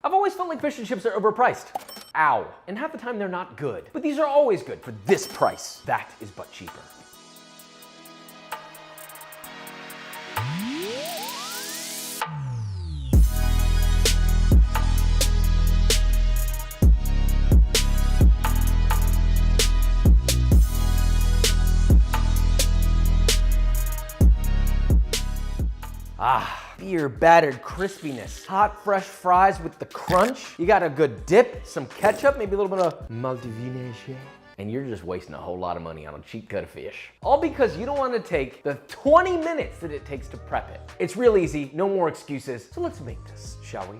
I've always felt like fish and chips are overpriced. Ow. And half the time they're not good. But these are always good for this price. That is but cheaper. Ah, beer battered crispiness. Hot, fresh fries with the crunch. You got a good dip, some ketchup, maybe a little bit of multi-vinaigrette. And you're just wasting a whole lot of money on a cheap cut of fish. All because you don't want to take the 20 minutes that it takes to prep it. It's real easy, no more excuses. So let's make this, shall we?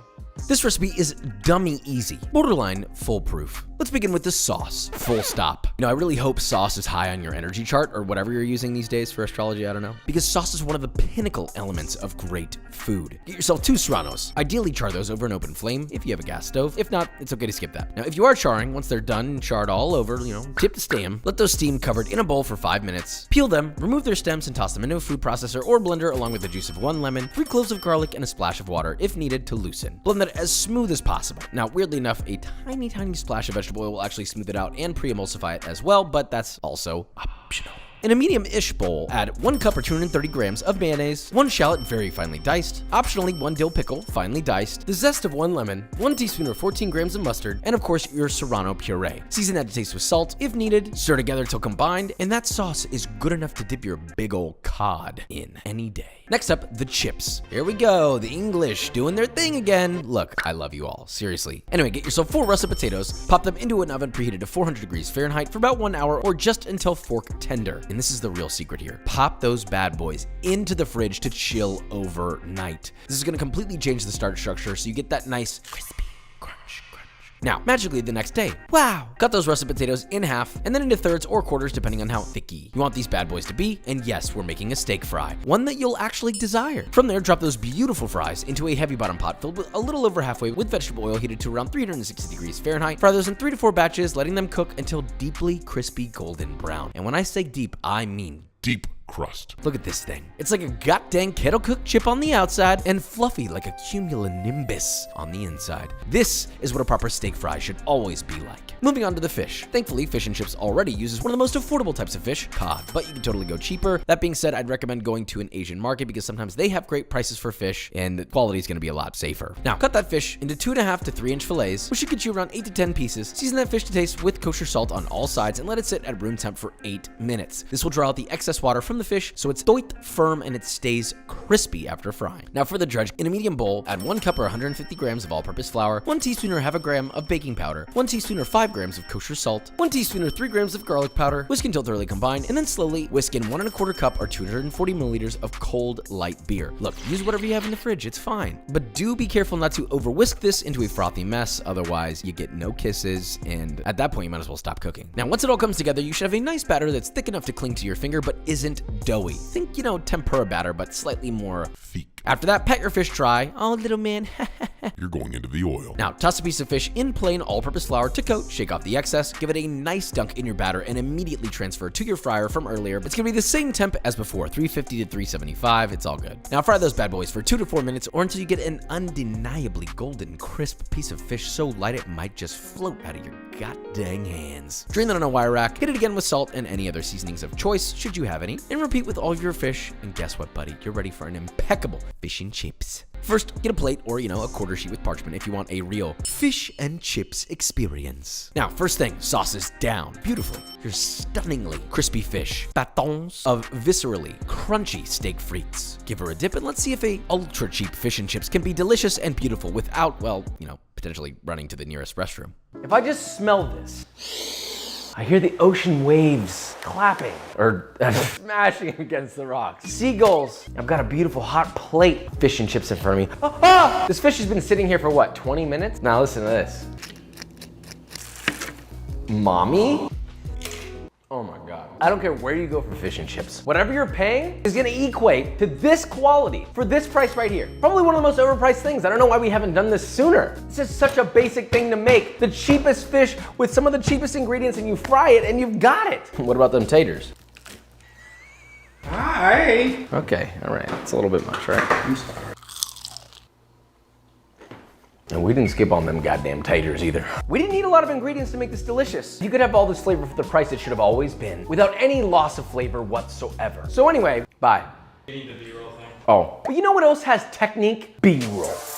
This recipe is dummy easy, borderline foolproof. Let's begin with the sauce, full stop. I really hope sauce is high on your energy chart or whatever you're using these days for astrology, I don't know. Because sauce is one of the pinnacle elements of great food. Get yourself 2 serranos. Ideally char those over an open flame if you have a gas stove. If not, it's okay to skip that. Now, if you are charring, once they're done and charred all over, tip to stem, let those steam covered in a bowl for 5 minutes. Peel them, remove their stems and toss them into a food processor or blender along with the juice of 1 lemon, 3 cloves of garlic, and a splash of water if needed to loosen. Blend that as smooth as possible. Now, weirdly enough, a tiny splash of vegetable oil will actually smooth it out and pre-emulsify it as well, but that's also optional. In a medium-ish bowl, add 1 cup or 230 grams of mayonnaise, 1 shallot very finely diced, optionally 1 dill pickle finely diced, the zest of 1 lemon, 1 teaspoon or 14 grams of mustard, and of course your serrano puree. Season that to taste with salt if needed, stir together till combined, and that sauce is good enough to dip your big ol' cod in any day. Next up, the chips. Here we go, the English doing their thing again. Look, I love you all, seriously. Anyway, get yourself 4 russet potatoes, pop them into an oven preheated to 400 degrees Fahrenheit for about 1 hour or just until fork tender. And this is the real secret here. Pop those bad boys into the fridge to chill overnight. This is gonna completely change the starch structure so you get that nice crispy crunch. Now, magically the next day, wow! Cut those russet potatoes in half and then into thirds or quarters depending on how thicky you want these bad boys to be, and yes, we're making a steak fry, one that you'll actually desire. From there, drop those beautiful fries into a heavy bottom pot filled with a little over halfway with vegetable oil heated to around 360 degrees Fahrenheit. Fry those in 3 to 4 batches, letting them cook until deeply crispy golden brown. And when I say deep, I mean deep crust. Look at this thing. It's like a goddamn kettle cooked chip on the outside and fluffy like a cumulonimbus on the inside. This is what a proper steak fry should always be like. Moving on to the fish. Thankfully, Fish and Chips already uses one of the most affordable types of fish, cod, but you can totally go cheaper. That being said, I'd recommend going to an Asian market because sometimes they have great prices for fish and the quality is going to be a lot safer. Now, cut that fish into 2.5 to 3 inch fillets, which should get you around 8 to 10 pieces. Season that fish to taste with kosher salt on all sides and let it sit at room temp for 8 minutes. This will draw out the excess water from the fish so it's doit firm and it stays crispy after frying. Now for the dredge, in a medium bowl, add 1 cup or 150 grams of all-purpose flour, 1 teaspoon or half a gram of baking powder, 1 teaspoon or 5 grams of kosher salt, 1 teaspoon or 3 grams of garlic powder, whisk until thoroughly combined, and then slowly whisk in 1 1/4 cup or 240 milliliters of cold light beer. Look, use whatever you have in the fridge, it's fine. But do be careful not to over whisk this into a frothy mess, otherwise you get no kisses, and at that point you might as well stop cooking. Now once it all comes together, you should have a nice batter that's thick enough to cling to your finger but isn't doughy. Think, tempura batter, but slightly more thick. After that, pat your fish dry. Oh, little man. You're going into the oil. Now, toss a piece of fish in plain all-purpose flour to coat, shake off the excess, give it a nice dunk in your batter, and immediately transfer to your fryer from earlier. It's gonna be the same temp as before, 350 to 375, it's all good. Now, fry those bad boys for 2 to 4 minutes or until you get an undeniably golden, crisp piece of fish so light it might just float out of your goddamn hands. Drain that on a wire rack, hit it again with salt and any other seasonings of choice, should you have any, and repeat with all of your fish, and guess what, buddy? You're ready for an impeccable fish and chips. First, get a plate or, a quarter sheet with parchment if you want a real fish and chips experience. Now, first thing, sauce is down beautifully. Your stunningly crispy fish, batons of viscerally crunchy steak frites. Give her a dip and let's see if a ultra cheap fish and chips can be delicious and beautiful without, potentially running to the nearest restroom. If I just smell this, I hear the ocean waves clapping or smashing against the rocks. Seagulls. I've got a beautiful hot plate of fish and chips in front of me. This fish has been sitting here for what, 20 minutes? Now listen to this. Mommy? Oh my God. I don't care where you go for fish and chips. Whatever you're paying is gonna equate to this quality for this price right here. Probably one of the most overpriced things. I don't know why we haven't done this sooner. It's just such a basic thing to make. The cheapest fish with some of the cheapest ingredients and you fry it and you've got it. What about them taters? Hi. Okay, all right. It's a little bit much, right? I'm sorry. And we didn't skip on them goddamn taters either. We didn't need a lot of ingredients to make this delicious. You could have all this flavor for the price it should have always been, without any loss of flavor whatsoever. So anyway, bye. You need the B-roll thing. Oh, but you know what else has technique? B-roll.